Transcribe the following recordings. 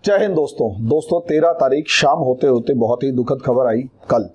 जय हिंद दोस्तों 13 तारीख शाम होते होते बहुत ही दुखद खबर आई कल।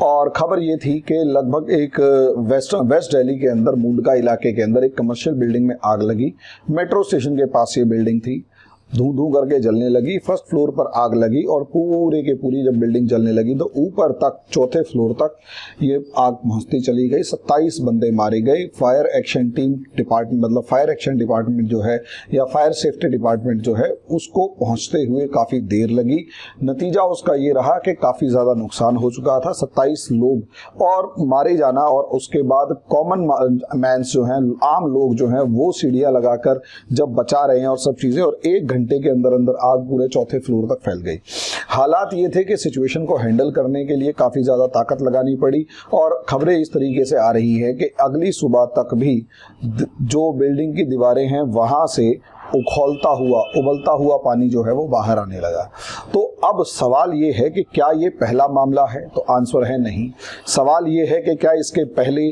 और खबर ये थी कि लगभग एक वेस्ट दिल्ली के अंदर मुंडका इलाके के अंदर एक कमर्शियल बिल्डिंग में आग लगी। मेट्रो स्टेशन के पास ये बिल्डिंग थी, धू धू करके जलने लगी। फर्स्ट फ्लोर पर आग लगी और पूरे के पूरी जब बिल्डिंग जलने लगी तो ऊपर तक चौथे फ्लोर तक ये आग पहुंचती चली गई। 27 बंदे मारे गए। फायर एक्शन टीम डिपार्टमेंट मतलब फायर एक्शन डिपार्टमेंट जो है या फायर सेफ्टी डिपार्टमेंट जो है उसको पहुंचते हुए काफ़ी देर लगी। नतीजा उसका ये रहा कि काफ़ी ज़्यादा नुकसान हो चुका था। 27 लोग और मारे जाना और उसके बाद कॉमन मैंस जो हैं, आम लोग जो हैं वो सीढ़ियाँ लगाकर जब बचा रहे हैं और सब चीज़ें, और 1 घंटे के अंदर अंदर आग पूरे चौथे फ्लोर तक फैल गई। हालात ये थे कि सिचुएशन को हैंडल करने के लिए काफ़ी ज़्यादा ताकत लगानी पड़ी और खबरें इस तरीके से आ रही है कि अगली सुबह तक भी जो बिल्डिंग की दीवारें हैं वहाँ से उबलता हुआ पानी जो है वो बाहर आने लगा। तो अब सवाल ये है कि क्या ये पहला मामला है? तो आंसर है नहीं। सवाल ये है कि क्या इसके पहले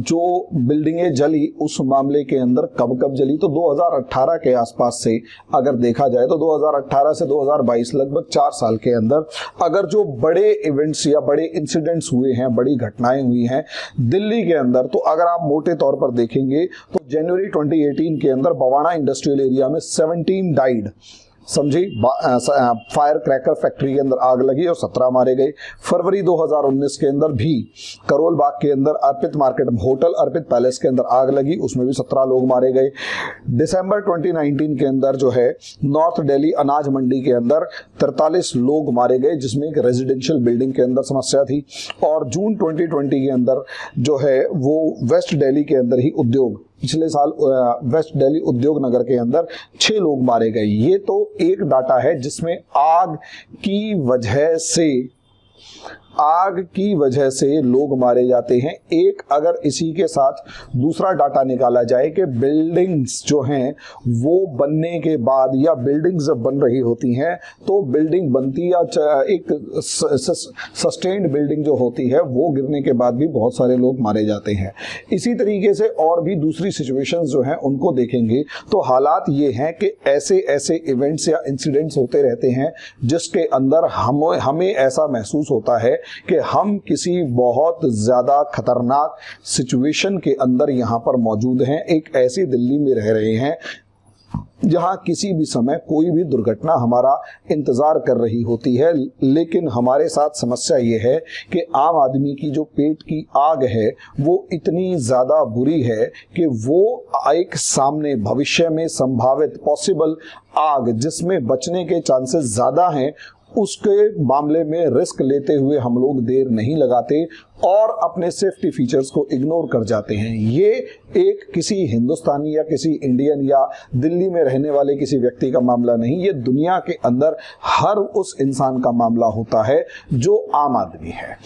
जो बिल्डिंगें जली उस मामले के अंदर कब कब जली? तो 2018 के आसपास से अगर देखा जाए तो 2018 से 2022 लगभग 4 साल के अंदर अगर जो बड़े इवेंट्स या बड़े इंसिडेंट्स हुए हैं, बड़ी घटनाएं हुई हैं दिल्ली के अंदर, तो अगर आप मोटे तौर पर देखेंगे तो जनवरी 2018 के अंदर बवाना इंडस्ट्रियल एरिया में 17 डाइड, समझी, फायर क्रैकर फैक्ट्री के अंदर आग लगी और 17 मारे गए। फरवरी 2019 के अंदर भी करोल बाग के अंदर अर्पित मार्केट होटल अर्पित पैलेस के अंदर आग लगी, उसमें भी 17 लोग मारे गए। दिसंबर 2019 के अंदर जो है नॉर्थ दिल्ली अनाज मंडी के अंदर 43 लोग मारे गए जिसमें एक रेजिडेंशियल बिल्डिंग के अंदर समस्या थी। और जून 2020 के अंदर जो है वो वेस्ट दिल्ली के अंदर ही पिछले साल वेस्ट दिल्ली उद्योग नगर के अंदर 6 लोग मारे गए। ये तो एक डाटा है जिसमें आग की वजह से लोग मारे जाते हैं। एक अगर इसी के साथ दूसरा डाटा निकाला जाए कि बिल्डिंग्स जो हैं वो बनने के बाद या बिल्डिंग्स जब बन रही होती हैं तो बिल्डिंग बनती या एक सस्टेन्ड बिल्डिंग जो होती है वो गिरने के बाद भी बहुत सारे लोग मारे जाते हैं। इसी तरीके से और भी दूसरी सिचुएशंस जो हैं उनको देखेंगे तो हालात ये हैं कि ऐसे इवेंट्स या इंसिडेंट्स होते रहते हैं जिसके अंदर हमें ऐसा महसूस होता है कि हम किसी बहुत ज़्यादा खतरनाक सिचुएशन के अंदर यहाँ पर मौजूद हैं। एक ऐसी दिल्ली में रह रहे हैं जहाँ किसी भी समय कोई भी दुर्घटना हमारा इंतज़ार कर रही होती है। लेकिन हमारे साथ समस्या ये है कि आम आदमी की जो पेट की आग है वो इतनी ज़्यादा बुरी है कि वो एक सामने भविष्य में संभावित पॉसिबल आग जिसमें बचने के चांसेस ज़्यादा हैं उसके मामले में रिस्क लेते हुए हम लोग देर नहीं लगाते और अपने सेफ्टी फीचर्स को इग्नोर कर जाते हैं। ये एक किसी हिंदुस्तानी या किसी इंडियन या दिल्ली में रहने वाले किसी व्यक्ति का मामला नहीं, ये दुनिया के अंदर हर उस इंसान का मामला होता है जो आम आदमी है।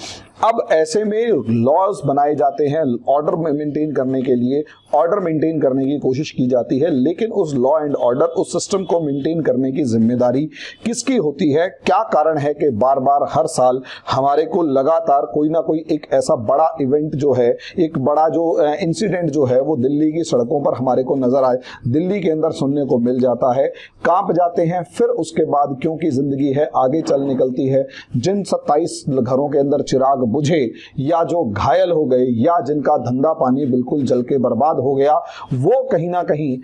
अब ऐसे में लॉज बनाए जाते हैं, ऑर्डर मेंटेन करने के लिए ऑर्डर मेंटेन करने की कोशिश की जाती है, लेकिन उस लॉ एंड ऑर्डर, उस सिस्टम को मेंटेन करने की जिम्मेदारी किसकी होती है? क्या कारण है कि बार बार हर साल हमारे को लगातार कोई ना कोई एक ऐसा बड़ा इवेंट जो है, एक बड़ा जो इंसिडेंट जो है वो दिल्ली की सड़कों पर हमारे को नजर आए, दिल्ली के अंदर सुनने को मिल जाता है, कांप जाते हैं। फिर उसके बाद क्योंकि जिंदगी है आगे चल निकलती है, जिन 27 घरों के अंदर चिराग बुझे या जो घायल हो गए या जिनका धंधा पानी बिल्कुल जल के बर्बाद हो गया, वो कहीं ना कहीं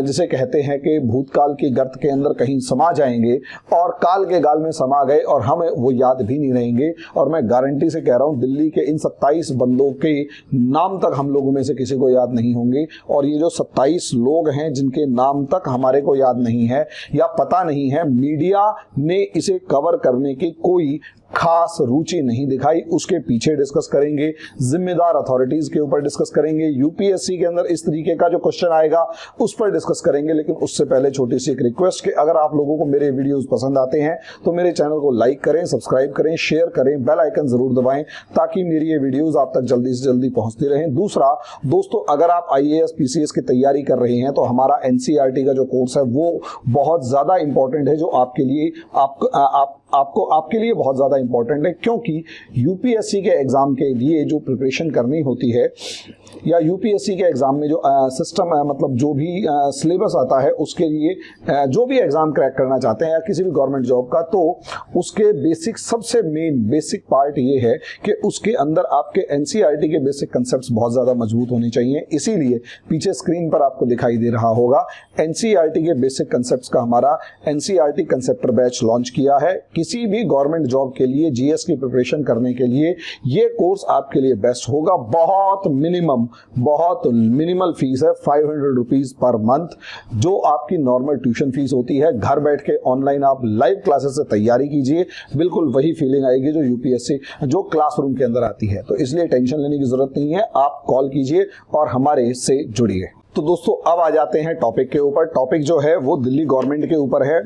जिसे कहते हैं कि भूतकाल की गर्त के अंदर कहीं समा जाएंगे और काल के गाल में समा गए और हमें वो याद भी नहीं रहेंगे। और मैं गारंटी से कह रहा हूं दिल्ली के इन 27 बंदों के नाम तक हम लोगों में से किसी को याद नहीं होंगे। और ये जो 27 लोग हैं जिनके नाम तक हमारे को याद नहीं है या पता नहीं है, मीडिया ने इसे कवर करने की कोई खास रुचि नहीं दिखाई। उसके पीछे डिस्कस करेंगे, जिम्मेदार अथॉरिटीज के ऊपर डिस्कस करेंगे, यूपीएससी के अंदर इस तरीके का जो क्वेश्चन आएगा उस पर डिस्कस करेंगे। लेकिन उससे पहले छोटी सी एक रिक्वेस्ट कि अगर आप लोगों को मेरे वीडियोस पसंद आते हैं तो मेरे चैनल को लाइक करें, सब्सक्राइब करें, शेयर करें, बेल आइकन जरूर दबाएं ताकि मेरी ये वीडियोस आप तक जल्दी से जल्दी पहुंचती रहें। दूसरा दोस्तों, अगर आप आईएएस पीसीएस की तैयारी कर रहे हैं तो हमारा एनसीईआरटी का जो कोर्स है वो बहुत ज्यादा इंपॉर्टेंट है, जो आपके लिए आप आपको आपके लिए बहुत ज़्यादा इंपॉर्टेंट है, क्योंकि यूपीएससी के एग्ज़ाम के लिए जो प्रिपरेशन करनी होती है या यूपीएससी के एग्ज़ाम में जो सिस्टम है, मतलब जो भी सिलेबस आता है उसके लिए जो भी एग्ज़ाम क्रैक करना चाहते हैं या किसी भी गवर्नमेंट जॉब का, तो उसके बेसिक सबसे मेन बेसिक पार्ट ये है कि उसके अंदर आपके एनसीईआरटी के बेसिक कंसेप्ट्स बहुत ज़्यादा मजबूत होने चाहिए। इसीलिए पीछे स्क्रीन पर आपको दिखाई दे रहा होगा एनसीईआरटी के बेसिक कंसेप्ट्स का हमारा एनसीईआरटी कंसेप्टर बैच लॉन्च किया है। किसी भी गवर्नमेंट जॉब के लिए जीएस की प्रिपरेशन करने के लिए ये कोर्स आपके लिए बेस्ट होगा। बहुत मिनिमल फीस है, 500 रुपीज पर मंथ, जो आपकी नॉर्मल ट्यूशन फीस होती है। घर बैठ के ऑनलाइन आप लाइव क्लासेस से तैयारी कीजिए, बिल्कुल वही फीलिंग आएगी जो यूपीएससी जो क्लासरूम के अंदर आती है। तो इसलिए टेंशन लेने की जरूरत नहीं है, आप कॉल कीजिए और हमारे से जुड़िए। तो दोस्तों अब आ जाते हैं टॉपिक के ऊपर। टॉपिक जो है वो दिल्ली गवर्नमेंट के ऊपर है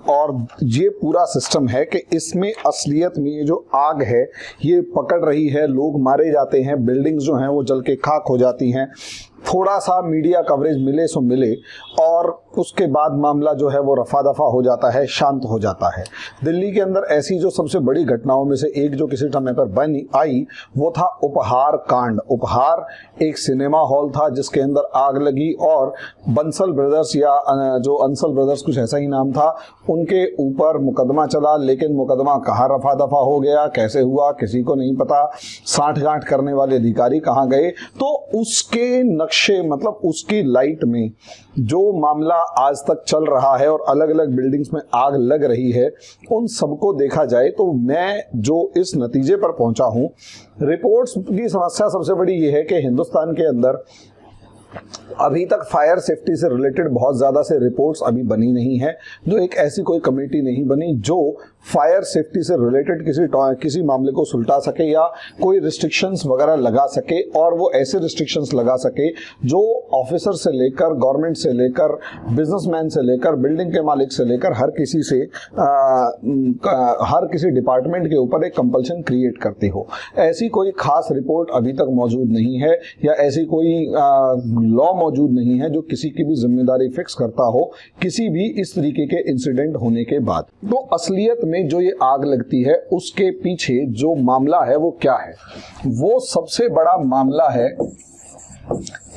और ये पूरा सिस्टम है कि इसमें असलियत में ये जो आग है ये पकड़ रही है, लोग मारे जाते हैं, बिल्डिंग्स जो हैं वो जल के खाक हो जाती हैं। थोड़ा सा मीडिया कवरेज मिले सो मिले और उसके बाद मामला जो है वो रफा दफा हो जाता है, शांत हो जाता है। दिल्ली के अंदर ऐसी जो सबसे बड़ी घटनाओं में से एक जो किसी समय पर बनी आई वो था उपहार कांड। उपहार एक सिनेमा हॉल था जिसके अंदर आग लगी और बंसल ब्रदर्स या जो अंसल ब्रदर्स कुछ ऐसा ही नाम था, उनके ऊपर मुकदमा चला। लेकिन मुकदमा कहाँ रफा दफा हो गया, कैसे हुआ, किसी को नहीं पता। साठगांठ करने वाले अधिकारी कहाँ गए, तो उसके नक्शे मतलब उसकी लाइट में जो मामला आज तक चल रहा है और अलग अलग बिल्डिंग्स में आग लग रही है, उन सबको देखा जाए तो मैं जो इस नतीजे पर पहुंचा हूं, रिपोर्ट्स की समस्या सबसे बड़ी ये है कि हिंदुस्तान के अंदर अभी तक फायर सेफ्टी से रिलेटेड बहुत ज़्यादा से रिपोर्ट्स अभी बनी नहीं है। जो एक ऐसी कोई कमेटी नहीं बनी जो फायर सेफ्टी से रिलेटेड किसी मामले को सुलटा सके या कोई रिस्ट्रिक्शंस वगैरह लगा सके, और वो ऐसे रिस्ट्रिक्शंस लगा सके जो ऑफिसर से लेकर, गवर्नमेंट से लेकर, बिजनेसमैन से लेकर, बिल्डिंग के मालिक से लेकर हर किसी से हर किसी डिपार्टमेंट के ऊपर एक कंपल्शन क्रिएट करती हो। ऐसी कोई खास रिपोर्ट अभी तक मौजूद नहीं है या ऐसी कोई लॉ मौजूद नहीं है जो किसी की भी जिम्मेदारी फिक्स करता हो किसी भी इस तरीके के इंसिडेंट होने के बाद। तो असलियत में जो ये आग लगती है उसके पीछे जो मामला है वो क्या है? वो सबसे बड़ा मामला है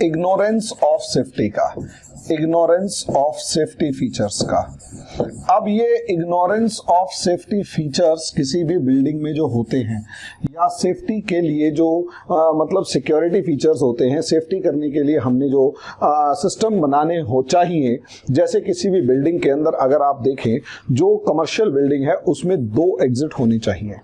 इग्नोरेंस ऑफ सेफ्टी का, इग्नोरेंस ऑफ सेफ्टी फीचर्स का। अब ये इग्नोरेंस ऑफ सेफ्टी फीचर्स किसी भी बिल्डिंग में जो होते हैं या सेफ्टी के लिए जो मतलब सिक्योरिटी फीचर्स होते हैं, सेफ्टी करने के लिए हमने जो सिस्टम बनाने हो चाहिए, जैसे किसी भी बिल्डिंग के अंदर अगर आप देखें जो कमर्शियल बिल्डिंग है उसमें 2 एग्जिट होने चाहिए।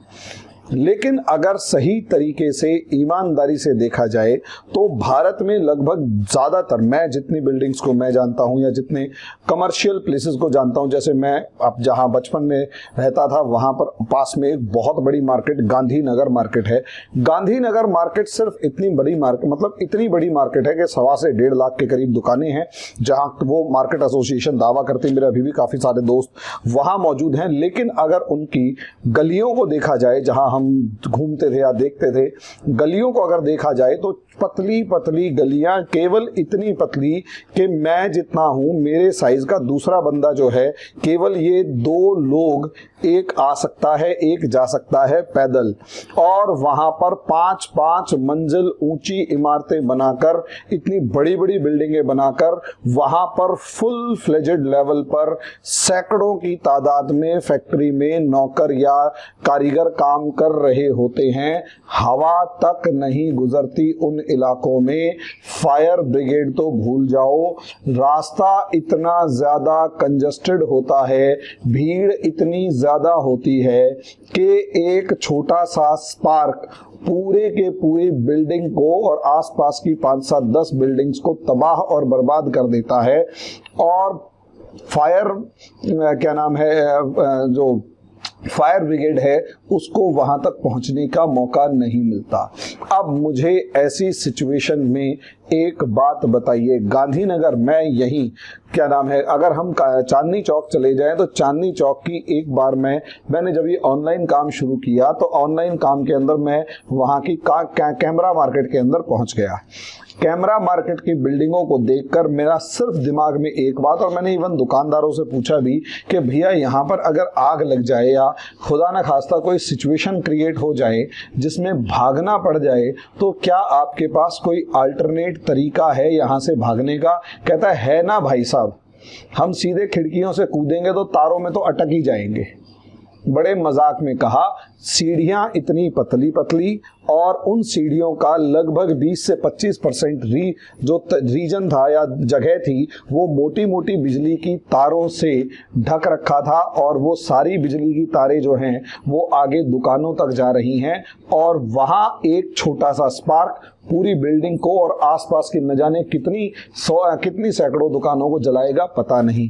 लेकिन अगर सही तरीके से ईमानदारी से देखा जाए तो भारत में लगभग ज़्यादातर, मैं जितनी बिल्डिंग्स को मैं जानता हूं या जितने कमर्शियल प्लेसेस को जानता हूं, जैसे मैं अब जहां बचपन में रहता था वहां पर पास में एक बहुत बड़ी मार्केट गांधीनगर मार्केट है। गांधीनगर मार्केट सिर्फ इतनी बड़ी मार्केट, मतलब इतनी बड़ी मार्केट है कि 1.25 से 1.5 लाख के करीब दुकानें हैं, जहां वो मार्केट एसोसिएशन दावा करते हैं। मेरे अभी भी काफ़ी सारे दोस्त वहाँ मौजूद हैं। लेकिन अगर उनकी गलियों को देखा जाए, जहाँ हम घूमते थे या देखते थे, गलियों को अगर देखा जाए तो पतली पतली गलियां, केवल इतनी पतली कि मैं जितना हूं मेरे साइज का दूसरा बंदा जो है, केवल ये 2 लोग, एक आ सकता है एक जा सकता है पैदल। और वहां पर 5-5 मंजिल ऊंची इमारतें बनाकर, इतनी बड़ी बड़ी बिल्डिंगें बनाकर, वहां पर फुल फ्लेजेड लेवल पर सैकड़ों की तादाद में फैक्ट्री में नौकर या कारीगर काम कर रहे होते हैं। हवा तक नहीं गुजरती उन इलाकों में। फायर ब्रिगेड तो भूल जाओ, रास्ता इतना ज्यादा कंजस्टेड होता है, भीड़ इतनी ज्यादा होती है कि एक छोटा सा स्पार्क पूरे के पूरे बिल्डिंग को और आसपास की 5-7-10 बिल्डिंग्स को तबाह और बर्बाद कर देता है। और फायर क्या नाम है, जो फायर ब्रिगेड है उसको वहां तक पहुंचने का मौका नहीं मिलता। अब मुझे ऐसी सिचुएशन में एक बात बताइए, गांधीनगर में यही क्या नाम है, अगर हम चांदनी चौक चले जाएं तो चांदनी चौक की एक बार मैंने जब ये ऑनलाइन काम शुरू किया तो ऑनलाइन काम के अंदर मैं वहां की कैमरा मार्केट के अंदर पहुंच गया। कैमरा मार्केट की बिल्डिंगों को देखकर मेरा सिर्फ दिमाग में एक बात, और मैंने इवन दुकानदारों से पूछा भी कि भैया यहाँ पर अगर आग लग जाए या खुदा न खास्ता कोई सिचुएशन क्रिएट हो जाए जिसमें भागना पड़ जाए, तो क्या आपके पास कोई अल्टरनेट तरीका है यहाँ से भागने का? कहता है ना भाई साहब, हम सीधे खिड़कियों से कूदेंगे तो तारों में तो अटक ही जाएंगे। बड़े मजाक में कहा, सीढ़ियां इतनी पतली पतली और उन सीढ़ियों का लगभग 20 से 25% जो रीजन था या जगह थी वो मोटी मोटी बिजली की तारों से ढक रखा था, और वो सारी बिजली की तारें जो हैं वो आगे दुकानों तक जा रही हैं, और वहाँ एक छोटा सा स्पार्क पूरी बिल्डिंग को और आसपास की न जाने कितनी सैकड़ों दुकानों को जलाएगा पता नहीं।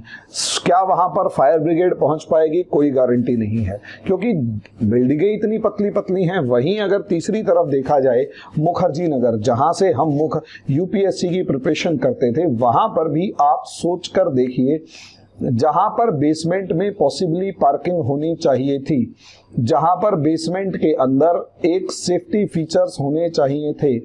क्या वहां पर फायर ब्रिगेड पहुंच पाएगी? कोई गारंटी नहीं है, क्योंकि बिल्डिंगें इतनी पतली पतली हैं। वहीं अगर तीसरी तरफ देखा जाए, मुखर्जी नगर, जहां से हम यूपीएससी की प्रिपरेशन करते थे, वहां पर भी आप सोच कर देखिए, जहां पर बेसमेंट में पॉसिबली पार्किंग होनी चाहिए थी, जहां पर बेसमेंट के अंदर एक सेफ्टी फीचर्स होने चाहिए थे,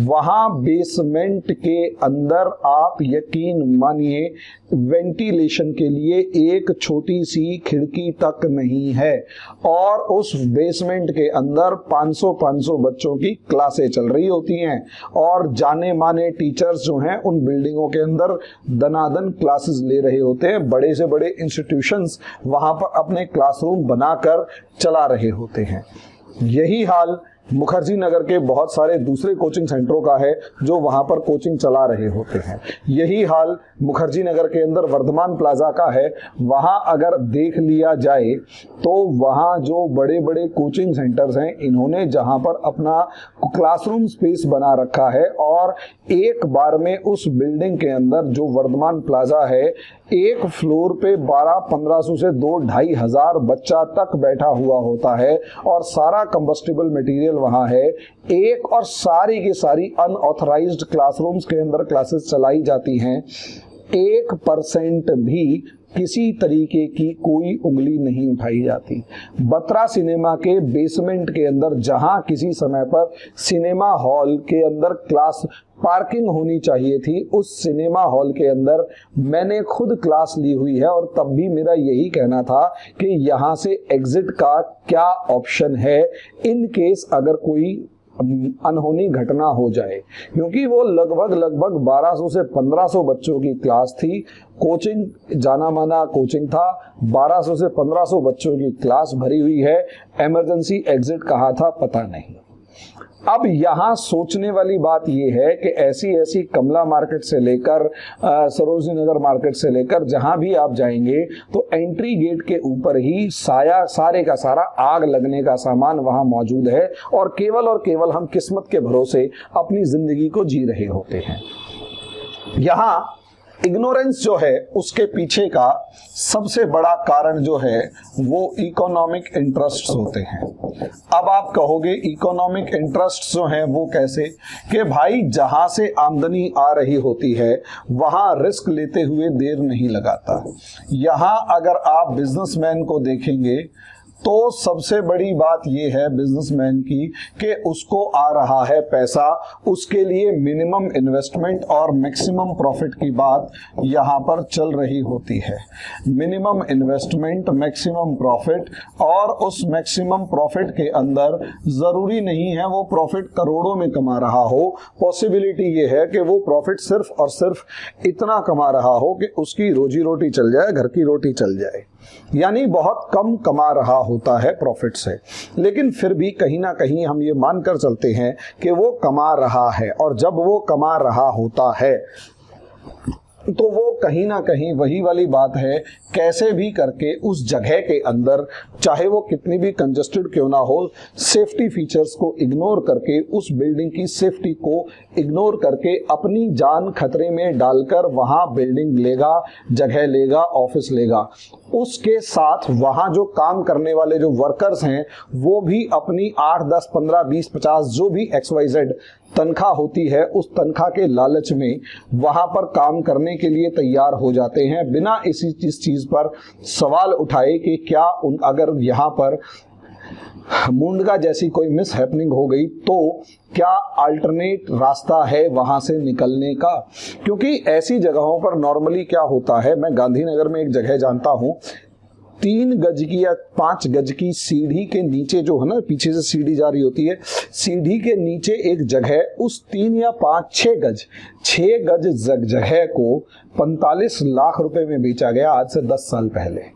वहां बेसमेंट के अंदर आप यकीन मानिए वेंटिलेशन के लिए एक छोटी सी खिड़की तक नहीं है, और उस बेसमेंट के अंदर 500 बच्चों की क्लासें चल रही होती हैं, और जाने माने टीचर्स जो हैं उन बिल्डिंगों के अंदर दनादन क्लासेस ले रहे होते हैं। बड़े से बड़े इंस्टीट्यूशंस वहां पर अपने क्लासरूम बनाकर चला रहे होते हैं। यही हाल मुखर्जी नगर के बहुत सारे दूसरे कोचिंग सेंटरों का है जो वहां पर कोचिंग चला रहे होते हैं। यही हाल मुखर्जी नगर के अंदर वर्धमान प्लाजा का है। वहां अगर देख लिया जाए तो वहां जो बड़े बड़े कोचिंग सेंटर्स हैं, इन्होंने जहां पर अपना क्लासरूम स्पेस बना रखा है, और एक बार में उस बिल्डिंग के अंदर जो वर्धमान प्लाजा है, एक फ्लोर पे 1200-1500 से 2-2500 बच्चा तक बैठा हुआ होता है, और सारा कंबस्टिबल मटेरियल वहां है एक, और सारी की सारी अनऑथराइज्ड क्लासरूम्स के अंदर क्लासेस चलाई जाती हैं। 1% भी किसी तरीके की कोई उंगली नहीं उठाई जाती। बत्रा सिनेमा के बेसमेंट के अंदर, जहां किसी समय पर सिनेमा हॉल के अंदर क्लास पार्किंग होनी चाहिए थी, उस सिनेमा हॉल के अंदर मैंने खुद क्लास ली हुई है, और तब भी मेरा यही कहना था कि यहां से एग्जिट का क्या ऑप्शन है इन केस अगर कोई अनहोनी घटना हो जाए, क्योंकि वो लगभग 1200 से 1500 बच्चों की क्लास थी। कोचिंग जाना माना कोचिंग था, 1200 से 1500 बच्चों की क्लास भरी हुई है। इमरजेंसी एग्जिट कहाँ था पता नहीं। अब यहाँ सोचने वाली बात यह है कि ऐसी कमला मार्केट से लेकर सरोजनी नगर मार्केट से लेकर जहां भी आप जाएंगे तो एंट्री गेट के ऊपर ही सारे का सारा आग लगने का सामान वहां मौजूद है, और केवल हम किस्मत के भरोसे अपनी जिंदगी को जी रहे होते हैं। यहाँ इग्नोरेंस जो है उसके पीछे का सबसे बड़ा कारण जो है वो इकोनॉमिक इंटरेस्ट्स होते हैं। अब आप कहोगे इकोनॉमिक इंटरेस्ट्स जो हैं वो कैसे? कि भाई जहां से आमदनी आ रही होती है वहां रिस्क लेते हुए देर नहीं लगाता। यहां अगर आप बिजनेसमैन को देखेंगे तो सबसे बड़ी बात यह है बिजनेसमैन की कि उसको आ रहा है पैसा, उसके लिए मिनिमम इन्वेस्टमेंट और मैक्सिमम प्रॉफिट की बात यहाँ पर चल रही होती है। मिनिमम इन्वेस्टमेंट, मैक्सिमम प्रॉफिट, और उस मैक्सिमम प्रॉफिट के अंदर ज़रूरी नहीं है वो प्रॉफिट करोड़ों में कमा रहा हो। पॉसिबिलिटी ये है कि वो प्रॉफिट सिर्फ और सिर्फ इतना कमा रहा हो कि उसकी रोजी रोटी चल जाए, घर की रोटी चल जाए, यानी बहुत कम कमा रहा होता है प्रॉफिट से। लेकिन फिर भी कहीं ना कहीं हम ये मानकर चलते हैं कि वो कमा रहा है, और जब वो कमा रहा होता है तो वो कहीं ना कहीं वही वाली बात है, कैसे भी करके उस जगह के अंदर, चाहे वो कितनी भी कंजस्टेड क्यों ना हो, सेफ्टी फीचर्स को इग्नोर करके, उस बिल्डिंग की सेफ्टी को इग्नोर करके अपनी जान खतरे में डालकर वहाँ बिल्डिंग लेगा, जगह लेगा, ऑफिस लेगा। उसके साथ वहाँ जो काम करने वाले जो वर्कर्स हैं वो भी अपनी 8, 10, 15, 20, 50 जो भी XYZ तनख्वाह होती है, उस तनख्वाह के लालच में वहां पर काम करने के लिए तैयार हो जाते हैं, बिना इस चीज पर सवाल उठाए कि क्या अगर यहाँ पर मुंडका जैसी कोई मिस हैपनिंग हो गई तो क्या अल्टरनेट रास्ता है वहां से निकलने का? क्योंकि ऐसी जगहों पर नॉर्मली क्या होता है, मैं गांधीनगर में एक जगह जानता हूं, 3 गज की या 5 गज की सीढ़ी के नीचे जो है ना, पीछे से सीढ़ी जा रही होती है, सीढ़ी के नीचे एक जगह, उस 3 या 5 6 गज जगह को 45 लाख रुपए में बेचा गया आज से 10 साल पहले।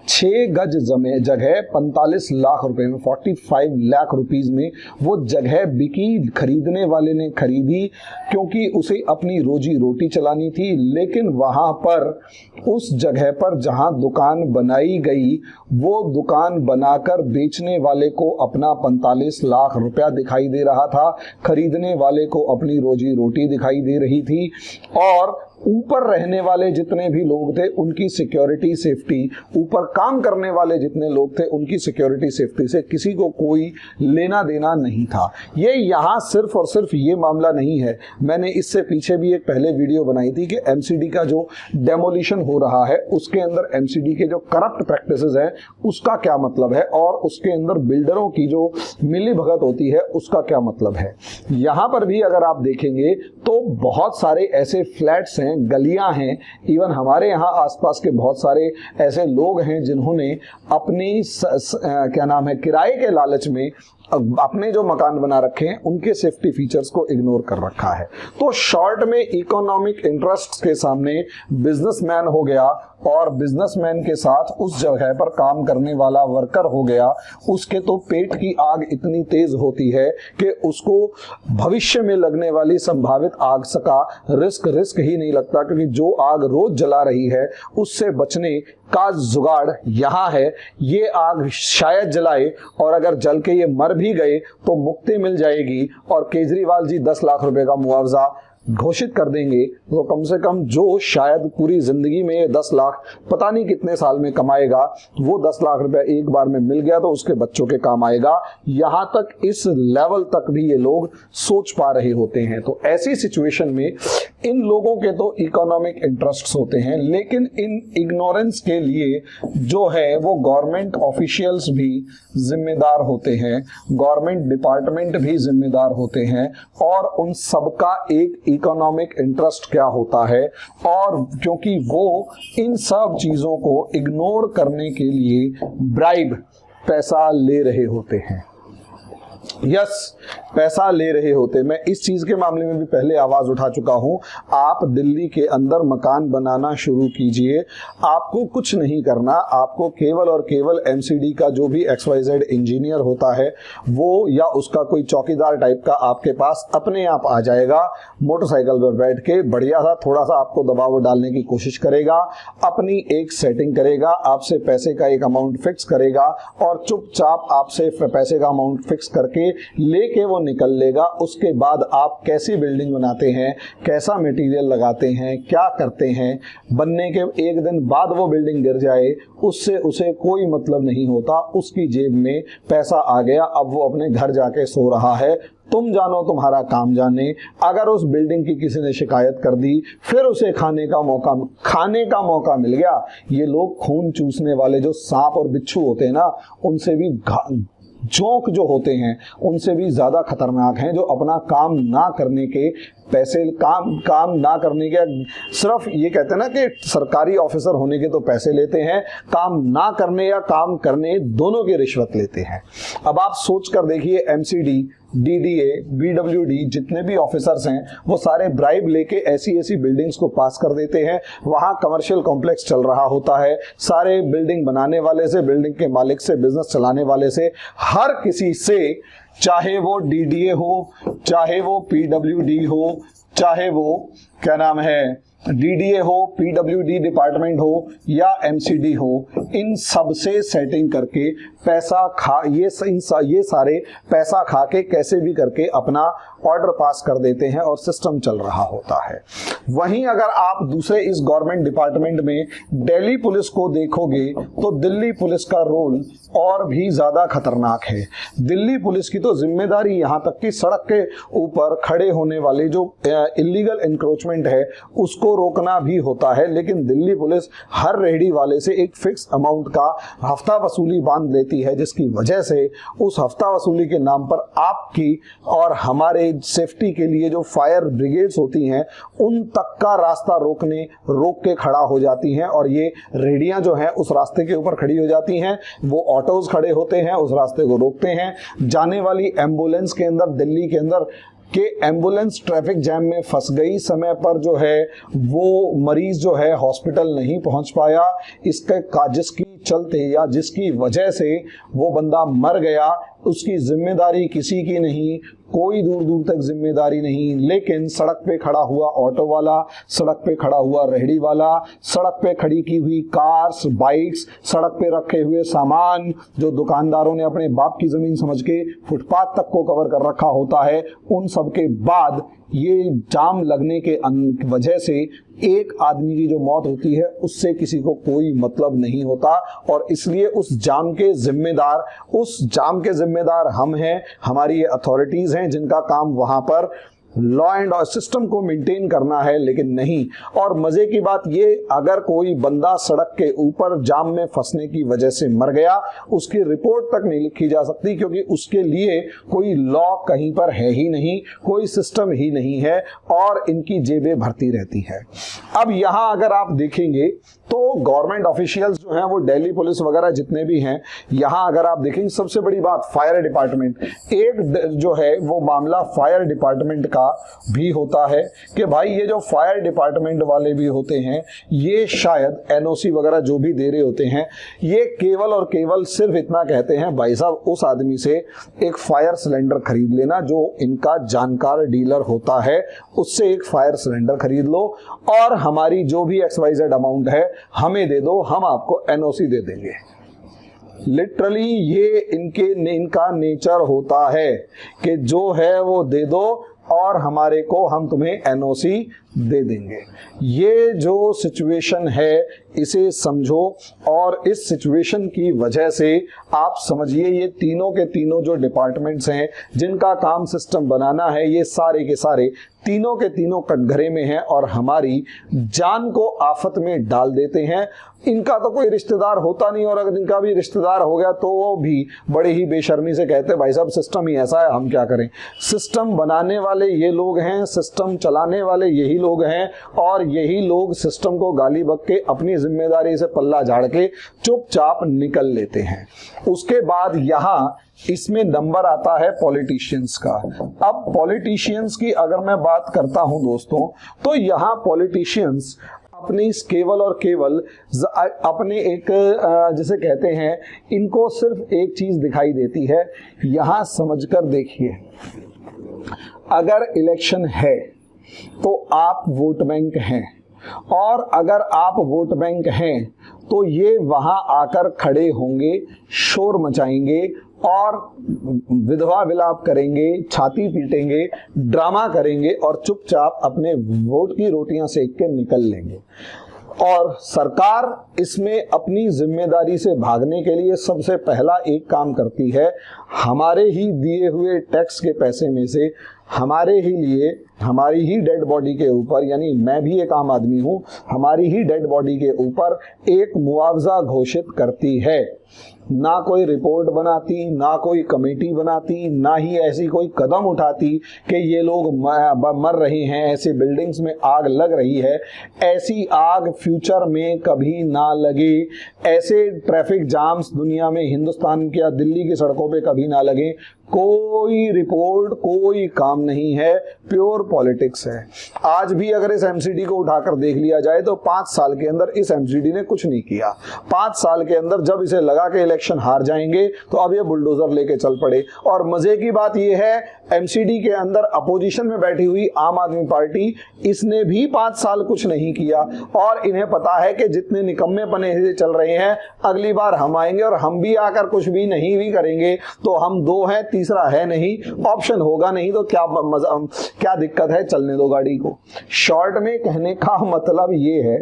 6 गज जगह 45 लाख रुपए में, 45 लाख रुपीस में वो जगह बिकी। खरीदने वाले ने खरीदी क्योंकि उसे अपनी रोजी रोटी चलानी थी, लेकिन वहां पर उस जगह पर जहां दुकान बनाई गई, वो दुकान बनाकर बेचने वाले को अपना 45 लाख रुपया दिखाई दे रहा था, खरीदने वाले को अपनी रोजी रोटी दिखाई दे रही थी, और ऊपर रहने वाले जितने भी लोग थे उनकी सिक्योरिटी सेफ्टी, ऊपर काम करने वाले जितने लोग थे उनकी सिक्योरिटी सेफ्टी से किसी को कोई लेना देना नहीं था। ये यहाँ सिर्फ और सिर्फ ये मामला नहीं है, मैंने इससे पीछे भी एक पहले वीडियो बनाई थी कि एमसीडी का जो डेमोलिशन हो रहा है उसके अंदर एमसीडी के जो करप्ट प्रैक्टिसेस हैं उसका क्या मतलब है, और उसके अंदर बिल्डरों की जो मिली भगत होती है उसका क्या मतलब है। यहाँ पर भी अगर आप देखेंगे तो बहुत सारे ऐसे फ्लैट्स हैं, गलियां हैं, इवन हमारे यहाँ आसपास के बहुत सारे ऐसे लोग हैं जिन्होंने अपनी क्या नाम है, किराए के लालच में अपने जो मकान बना रखे हैं उनके सेफ्टी फीचर्स को इग्नोर कर रखा है। तो शॉर्ट में इकोनॉमिक इंटरेस्ट के सामने बिजनेसमैन हो गया, और बिजनेसमैन के साथ उस जगह पर काम करने वाला वर्कर हो गया। उसके तो पेट की आग इतनी तेज होती है कि उसको भविष्य में लगने वाली संभावित आग का रिस्क ही नहीं लगता, क्योंकि जो आग रोज जला रही है उससे बचने का जुगाड़ यहाँ है। ये आग शायद जलाए, और अगर जल के ये मर भी गए तो मुक्ति मिल जाएगी, और केजरीवाल जी 10 लाख रुपए का मुआवजा घोषित कर देंगे, तो कम से कम जो शायद पूरी जिंदगी में 10 लाख पता नहीं कितने साल में कमाएगा, वो 10 लाख रुपए एक बार में मिल गया तो उसके बच्चों के काम आएगा। यहां तक इस लेवल तक भी ये लोग सोच पा रहे होते हैं। तो ऐसी सिचुएशन में इन लोगों के तो इकोनॉमिक इंटरेस्ट्स होते हैं, लेकिन इन इग्नोरेंस के लिए जो है वो गवर्नमेंट ऑफिशियल्स भी जिम्मेदार होते हैं, गवर्नमेंट डिपार्टमेंट भी जिम्मेदार होते हैं, और उन सबका एक इकोनॉमिक इंटरेस्ट क्या होता है, और क्योंकि वो इन सब चीजों को इग्नोर करने के लिए ब्राइब, पैसा ले रहे होते हैं। यस, पैसा ले रहे होते। मैं इस चीज के मामले में भी पहले आवाज उठा चुका हूं। आप दिल्ली के अंदर मकान बनाना शुरू कीजिए, आपको कुछ नहीं करना, आपको केवल और केवल एमसीडी का जो भी XYZ इंजीनियर होता है वो, या उसका कोई चौकीदार टाइप का आपके पास अपने आप आ जाएगा, मोटरसाइकिल पर बैठ के बढ़िया सा थोड़ा सा आपको दबाव डालने की कोशिश करेगा, अपनी एक सेटिंग करेगा, आपसे पैसे का एक अमाउंट फिक्स करेगा, और चुपचाप आपसे पैसे का अमाउंट फिक्स करके लेके वो निकल लेगा। उसके बाद आप कैसी बिल्डिंग बनाते हैं, कैसा मटेरियल लगाते हैं, क्या करते हैं, बनने के एक दिन बाद वो बिल्डिंग गिर जाए उससे उसे कोई मतलब नहीं होता। उसकी जेब में पैसा आ गया, अब वो अपने घर जाके सो रहा है, तुम जानो तुम्हारा काम जाने। अगर उस बिल्डिंग की किसी ने शिकायत कर दी, फिर उसे खाने का मौका मिल गया। ये लोग खून चूसने वाले जो सांप और बिच्छू होते हैं ना, उनसे भी जोंक जो होते हैं उनसे भी ज्यादा खतरनाक हैं, जो अपना काम ना करने के पैसे, काम ना करने के, सिर्फ ये कहते हैं ना कि सरकारी ऑफिसर होने के तो पैसे लेते हैं, काम ना करने या काम करने दोनों की रिश्वत लेते हैं। अब आप सोच कर देखिए, एमसीडी, डीडीए, बीडब्ल्यूडी जितने भी ऑफिसर्स हैं वो सारे ब्राइब लेके ऐसी बिल्डिंग्स को पास कर देते हैं। वहां कमर्शियल कॉम्प्लेक्स चल रहा होता है, सारे बिल्डिंग बनाने वाले से, बिल्डिंग के मालिक से, बिजनेस चलाने वाले से, हर किसी से, चाहे वो डीडीए हो, चाहे वो पीडब्ल्यूडी हो, चाहे वो क्या नाम है डीडीए हो, पीडब्ल्यूडी डिपार्टमेंट हो या एमसीडी हो, इन सब से सेटिंग करके पैसा खा, ये सारे पैसा खा के कैसे भी करके अपना ऑर्डर पास कर देते हैं और सिस्टम चल रहा होता है। वहीं अगर आप दूसरे इस गवर्नमेंट डिपार्टमेंट में दिल्ली पुलिस को देखोगे तो दिल्ली पुलिस का रोल और भी ज्यादा खतरनाक है। दिल्ली पुलिस की तो जिम्मेदारी यहाँ तक कि सड़क के ऊपर खड़े होने वाले जो इलीगल इंक्रोचमेंट है उसको तो रोकना भी होता है, लेकिन दिल्ली पुलिस हर रेहड़ी वाले से एक फिक्स अमाउंट का हफ्ता वसूली बांध लेती है, जिसकी वजह से उस हफ्ता वसूली के नाम पर आपकी और हमारे सेफ्टी के लिए जो फायर ब्रिगेड्स होती हैं उन तक का रास्ता रोक के खड़ा हो जाती हैं, और ये रेहड़ियां जो हैं उस रास्ते के ऊपर खड़ी हो जाती हैं। वो ऑटोज खड़े होते हैं, उस रास्ते को रोकते हैं। जाने वाली एम्बुलेंस के अंदर, दिल्ली के अंदर कि एम्बुलेंस ट्रैफिक जैम में फंस गई, समय पर जो है वो मरीज जो है हॉस्पिटल नहीं पहुंच पाया, जिसकी चलते या जिसकी वजह से वो बंदा मर गया, उसकी जिम्मेदारी किसी की नहीं, कोई दूर दूर तक जिम्मेदारी नहीं। लेकिन सड़क पे खड़ा हुआ ऑटो वाला, सड़क पे खड़ा हुआ रेहड़ी वाला, सड़क पे खड़ी की हुई कार्स, बाइक्स, सड़क पे रखे हुए सामान जो दुकानदारों ने अपने बाप की जमीन समझ के फुटपाथ तक को कवर कर रखा होता है, उन सब के बाद ये जाम लगने के वजह से एक आदमी की जो मौत होती है उससे किसी को कोई मतलब नहीं होता, और इसलिए उस जाम के जिम्मेदार हम हैं, हमारी ये अथॉरिटीज हैं जिनका काम वहां पर लॉ एंड ऑर्डर सिस्टम को मेंटेन करना है, लेकिन नहीं। और मजे की बात ये, अगर कोई बंदा सड़क के ऊपर जाम में फंसने की वजह से मर गया, उसकी रिपोर्ट तक नहीं लिखी जा सकती, क्योंकि उसके लिए कोई लॉ कहीं पर है ही नहीं, कोई सिस्टम ही नहीं है, और इनकी जेबें भरती रहती है। अब यहां अगर आप देखेंगे तो गवर्नमेंट ऑफिशियल्स जो हैं वो दिल्ली पुलिस वगैरह जितने भी हैं, यहां अगर आप देखेंगे सबसे बड़ी बात फायर डिपार्टमेंट, एक जो है वो मामला फायर डिपार्टमेंट का भी होता है कि भाई ये जो फायर डिपार्टमेंट वाले भी होते हैं, ये शायद एनओसी वगैरह जो भी दे रहे होते हैं, ये केवल और केवल सिर्फ इतना कहते हैं, भाई साहब उस आदमी से एक फायर सिलेंडर खरीद लेना जो इनका जानकार डीलर होता है, उससे एक फायर सिलेंडर खरीद लो और हमारी जो भी XYZ अमाउंट है हमें दे दो, हम आपको एनओसी दे देंगे। लिटरली ये इनका नेचर होता है कि जो है वो दे दो और हमारे को, हम तुम्हें एनओसी दे देंगे। ये जो सिचुएशन है इसे समझो, और इस सिचुएशन की वजह से आप समझिए ये तीनों के तीनों जो डिपार्टमेंट्स हैं जिनका काम सिस्टम बनाना है, ये सारे के सारे तीनों के तीनों कटघरे में हैं और हमारी जान को आफत में डाल देते हैं। इनका तो कोई रिश्तेदार होता नहीं, और अगर इनका भी रिश्तेदार हो गया तो वो भी बड़े ही बेशर्मी से कहते हैं भाई साहब सिस्टम ही ऐसा है, हम क्या करें। सिस्टम बनाने वाले ये लोग हैं, सिस्टम चलाने वाले यही लोग हैं, और यही लोग सिस्टम को गाली बक के अपनी जिम्मेदारी से पल्ला झाड़ के चुपचाप निकल लेते हैं। उसके बाद यहाँ इसमें नंबर आता है पॉलिटिशियंस का। अब पॉलिटिशियंस की अगर मैं बात करता हूं दोस्तों, तो यहाँ पॉलिटिशियंस अपनी केवल और केवल अपने एक जिसे कहते हैं, इनको सिर्फ एक चीज दिखाई देती है। यहां समझकर देखिए, अगर इलेक्शन है तो आप वोट बैंक हैं, और अगर आप वोट बैंक हैं तो ये वहां आकर खड़े होंगे, शोर मचाएंगे और विधवा विलाप करेंगे, छाती पीटेंगे, ड्रामा करेंगे और चुपचाप अपने वोट की रोटियां सेक के निकल लेंगे। और सरकार इसमें अपनी जिम्मेदारी से भागने के लिए सबसे पहला एक काम करती है, हमारे ही दिए हुए टैक्स के पैसे में से हमारे ही लिए, हमारी ही डेड बॉडी के ऊपर, यानी मैं भी एक आम आदमी हूं, हमारी ही डेड बॉडी के ऊपर एक मुआवजा घोषित करती है। ना कोई रिपोर्ट बनाती, ना कोई कमेटी बनाती, ना ही ऐसी कोई कदम उठाती कि ये लोग मर रहे हैं, ऐसे बिल्डिंग्स में आग लग रही है, ऐसी आग फ्यूचर में कभी ना लगे, ऐसे ट्रैफिक जाम्स दुनिया में, हिंदुस्तान के या दिल्ली की सड़कों पे कभी ना लगे। कोई रिपोर्ट, कोई काम नहीं है, प्योर पॉलिटिक्स है। आज भी अगर इस एमसीडी को उठाकर देख लिया जाए तो 5 साल के अंदर इस एमसीडी ने कुछ नहीं किया। 5 साल के अंदर जब इसे लगा के इलेक्शन हार जाएंगे तो अब ये बुलडोजर लेके चल पड़े। और मजे की बात ये है, एमसीडी के अंदर अपोजिशन में बैठी हुई आम आदमी पार्टी, इसने भी 5 साल कुछ नहीं किया, और इन्हें पता है कि जितने निकम्मे पने से चल रहे हैं, अगली बार हम आएंगे और हम भी आकर कुछ भी नहीं भी करेंगे तो हम 2 हैं, तीसरा है नहीं, ऑप्शन होगा नहीं, तो क्या दिक्कत है, चलने दो गाड़ी को। शॉर्ट में कहने का मतलब ये है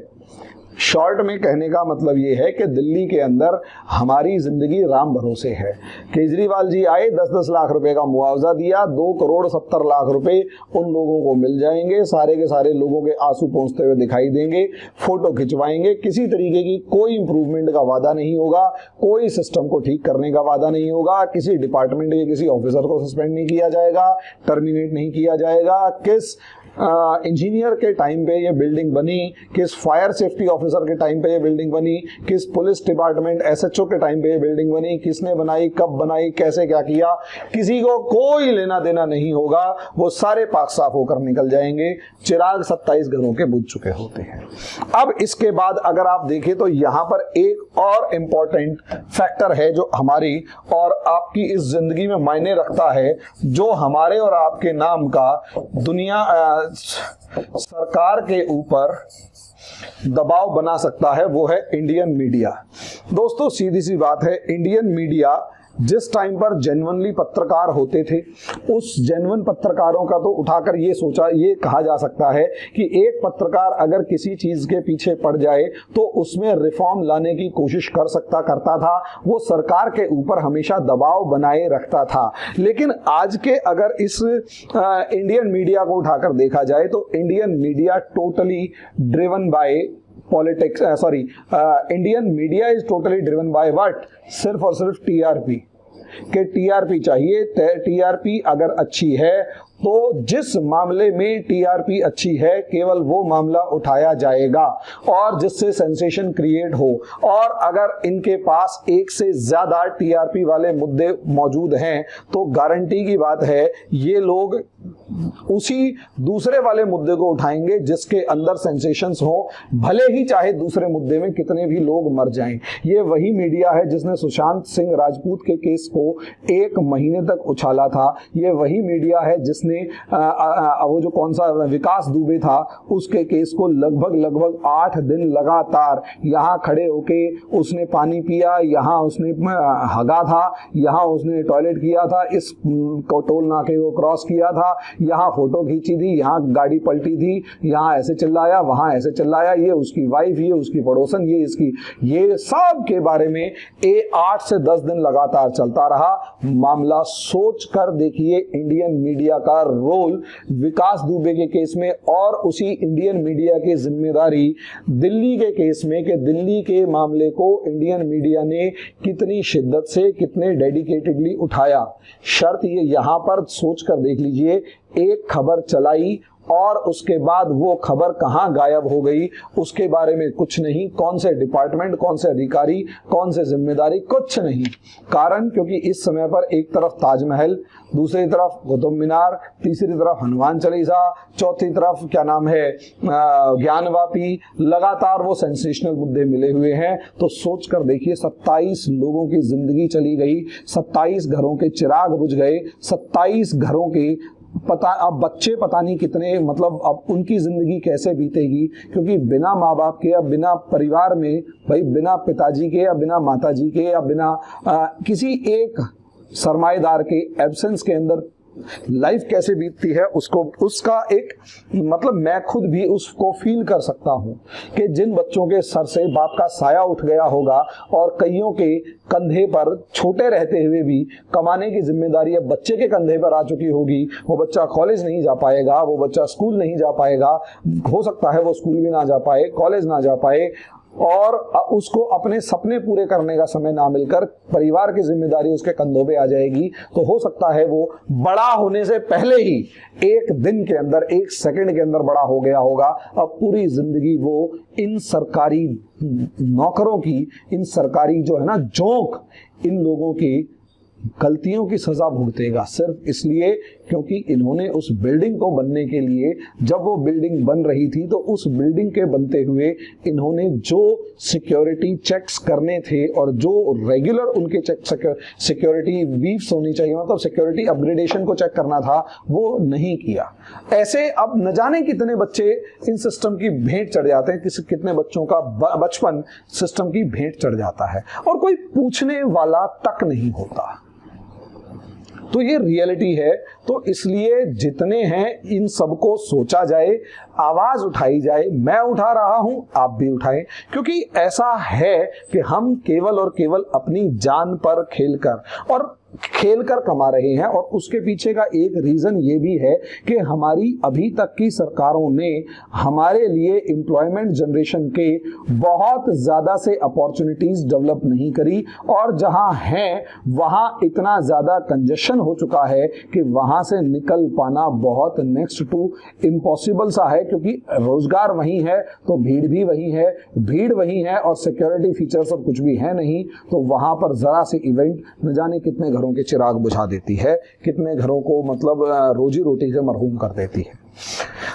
शॉर्ट में कहने का मतलब ये है कि दिल्ली के अंदर हमारी जिंदगी राम भरोसे है। केजरीवाल जी आए, 10-10 लाख रुपए का मुआवजा दिया, 2,70,00,000 रुपए उन लोगों को मिल जाएंगे, सारे के सारे लोगों के आंसू पहुंचते हुए दिखाई देंगे, फोटो खिंचवाएंगे। किसी तरीके की कोई इंप्रूवमेंट का वादा नहीं होगा, कोई सिस्टम को ठीक करने का वादा नहीं होगा, किसी डिपार्टमेंट के किसी ऑफिसर को सस्पेंड नहीं किया जाएगा, टर्मिनेट नहीं किया जाएगा। किस इंजीनियर के टाइम पे ये बिल्डिंग बनी, किस फायर सेफ्टी ऑफिसर के टाइम पे ये बिल्डिंग बनी, किस पुलिस डिपार्टमेंट एसएचओ के टाइम पे ये बिल्डिंग बनी, किसने बनाई, कब बनाई, कैसे क्या किया, किसी को कोई लेना देना नहीं होगा। वो सारे पाक साफ होकर निकल जाएंगे। चिराग 27 घरों के बुझ चुके होते हैं। अब इसके बाद अगर आप देखें तो यहां पर एक और इंपॉर्टेंट फैक्टर है जो हमारी और आपकी इस जिंदगी में मायने रखता है, जो हमारे और आपके नाम का दुनिया सरकार के ऊपर दबाव बना सकता है, वो है इंडियन मीडिया। दोस्तों सीधी सी बात है, इंडियन मीडिया जिस टाइम पर जेन्युइनली पत्रकार होते थे, उस जेन्युइन पत्रकारों का तो उठाकर ये कहा जा सकता है कि एक पत्रकार अगर किसी चीज के पीछे पड़ जाए तो उसमें रिफॉर्म लाने की कोशिश करता था, वो सरकार के ऊपर हमेशा दबाव बनाए रखता था। लेकिन आज के अगर इस इंडियन मीडिया को उठाकर देखा जाए तो Indian media totally driven by politics, Indian media is totally driven by what, सिर्फ और सिर्फ टीआरपी के टीआरपी चाहिए। टीआरपी अगर अच्छी है तो जिस मामले में टीआरपी अच्छी है केवल वो मामला उठाया जाएगा और जिससे सेंसेशन क्रिएट हो। और अगर इनके पास एक से ज्यादा टीआरपी वाले मुद्दे मौजूद हैं तो गारंटी की बात है ये लोग उसी दूसरे वाले मुद्दे को उठाएंगे जिसके अंदर सेंसेशंस हो, भले ही चाहे दूसरे मुद्दे में कितने भी लोग मर जाएं। ये वही मीडिया है जिसने सुशांत सिंह राजपूत के केस को 1 महीने तक उछाला था। ये वही मीडिया है जिसने वो जो कौन सा विकास दुबे था उसके केस को लगभग 8 दिन लगातार यहाँ खड़े होके उसने पानी पिया, यहाँ उसने हगा था, यहाँ उसने टॉयलेट किया था, इस टोल नाके को क्रॉस किया था, यहाँ फोटो खींची थी, यहाँ गाड़ी पलटी थी, यहाँ ऐसे चिल्लाया, वहां ऐसे चिल्लाया, ये उसकी वाइफ, ये उसकी पड़ोसन, ये इसकी, ये सब के बारे में 8 से 10 दिन लगातार चलता रहा मामला। सोच कर देखिए इंडियन मीडिया का रोल विकास दुबे के केस में और उसी इंडियन मीडिया की जिम्मेदारी दिल्ली के केस में कि दिल्ली के मामले को इंडियन मीडिया ने कितनी शिद्दत से, कितने डेडिकेटेडली उठाया। शर्त ये यहां पर सोच कर देख लीजिए, एक खबर चलाई और उसके बाद वो खबर कहां गायब हो गई उसके बारे में कुछ नहीं, कौन से डिपार्टमेंट, कौन से अधिकारी, कौन से जिम्मेदारी, कुछ नहीं। कारण क्योंकि इस समय पर एक तरफ ताजमहल, दूसरी तरफ कुतुब मीनार, तीसरी तरफ हनुमान चालीसा, चौथी तरफ क्या नाम है ज्ञानवापी, लगातार वो सेंसेशनल मुद्दे मिले हुए हैं। तो सोच कर देखिए 27 लोगों की जिंदगी चली गई, 27 घरों के चिराग बुझ गए, 27 घरों के अब बच्चे पता नहीं कितने, मतलब अब उनकी जिंदगी कैसे बीतेगी, क्योंकि बिना माँ बाप के या बिना परिवार में, भाई बिना पिताजी के या बिना माताजी के या बिना किसी एक सरमाएदार के एब्सेंस के अंदर लाइफ कैसे बीतती है उसका एक मतलब मैं खुद भी उसको फील कर सकता हूं कि जिन बच्चों के सर से बाप का साया उठ गया होगा और कईयों के कंधे पर छोटे रहते हुए भी कमाने की जिम्मेदारी अब बच्चे के कंधे पर आ चुकी होगी। वो बच्चा कॉलेज नहीं जा पाएगा, वो बच्चा स्कूल नहीं जा पाएगा, हो सकता है वो स्कूल भी ना जा पाए, कॉलेज ना जा पाए और उसको अपने सपने पूरे करने का समय ना मिलकर परिवार की जिम्मेदारी उसके कंधों पे आ जाएगी। तो हो सकता है वो बड़ा होने से पहले ही एक दिन के अंदर, एक सेकंड के अंदर बड़ा हो गया होगा। अब पूरी जिंदगी वो इन सरकारी नौकरों की, इन सरकारी जो है ना जोंक, इन लोगों की गलतियों की सजा भुगतेगा, सिर्फ इसलिए क्योंकि इन्होंने उस बिल्डिंग को बनने के लिए, जब वो बिल्डिंग बन रही थी तो उस बिल्डिंग के बनते हुए इन्होंने जो सिक्योरिटी चेक्स करने थे और जो रेगुलर उनके सिक्योरिटी वीव्स होनी चाहिए, मतलब सिक्योरिटी अपग्रेडेशन को चेक करना था, वो नहीं किया। ऐसे अब न जाने कितने बच्चे इन सिस्टम की भेंट चढ़ जाते हैं, कितने बच्चों का बचपन सिस्टम की भेंट चढ़ जाता है और कोई पूछने वाला तक नहीं होता। तो ये रियलिटी है। तो इसलिए जितने हैं इन सबको सोचा जाए, आवाज उठाई जाए। मैं उठा रहा हूं, आप भी उठाएं, क्योंकि ऐसा है कि हम केवल और केवल अपनी जान पर खेलकर कमा रहे हैं। और उसके पीछे का एक रीजन ये भी है कि हमारी अभी तक की सरकारों ने हमारे लिए एम्प्लॉयमेंट जनरेशन के बहुत ज्यादा से अपॉर्चुनिटीज डेवलप नहीं करी, और जहां हैं वहां इतना ज्यादा कंजेशन हो चुका है कि वहां से निकल पाना बहुत नेक्स्ट टू इम्पॉसिबल सा है, क्योंकि रोजगार वही है तो भीड़ भी वही है, भीड़ वही है और सिक्योरिटी फीचर्स और कुछ भी है नहीं। तो वहां पर जरा से इवेंट न जाने कितने घरों के चिराग बुझा देती है, कितने घरों को मतलब रोजी रोटी से मरहूम कर देती है।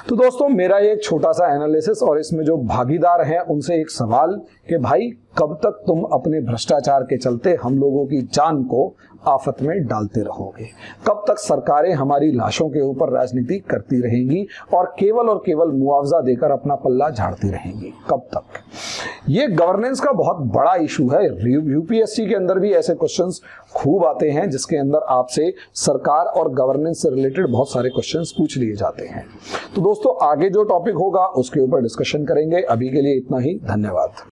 तो दोस्तों, मेरा एक छोटा सा एनालिसिस और इसमें जो भागीदार हैं उनसे एक सवाल कि भाई कब तक तुम अपने भ्रष्टाचार के चलते हम लोगों की जान को आफत में डालते रहोगे? कब तक सरकारें हमारी लाशों के ऊपर राजनीति करती रहेंगी और केवल मुआवजा देकर अपना पल्ला झाड़ती रहेंगी? कब तक? ये गवर्नेंस का बहुत बड़ा इशू है। यूपीएससी के अंदर भी ऐसे क्वेश्चंस खूब आते हैं जिसके अंदर आपसे सरकार और गवर्नेंस से रिलेटेड बहुत सारे क्वेश्चंस पूछ लिए जाते हैं। तो दोस्तों, आगे जो टॉपिक होगा उसके ऊपर डिस्कशन करेंगे। अभी के लिए इतना ही, धन्यवाद।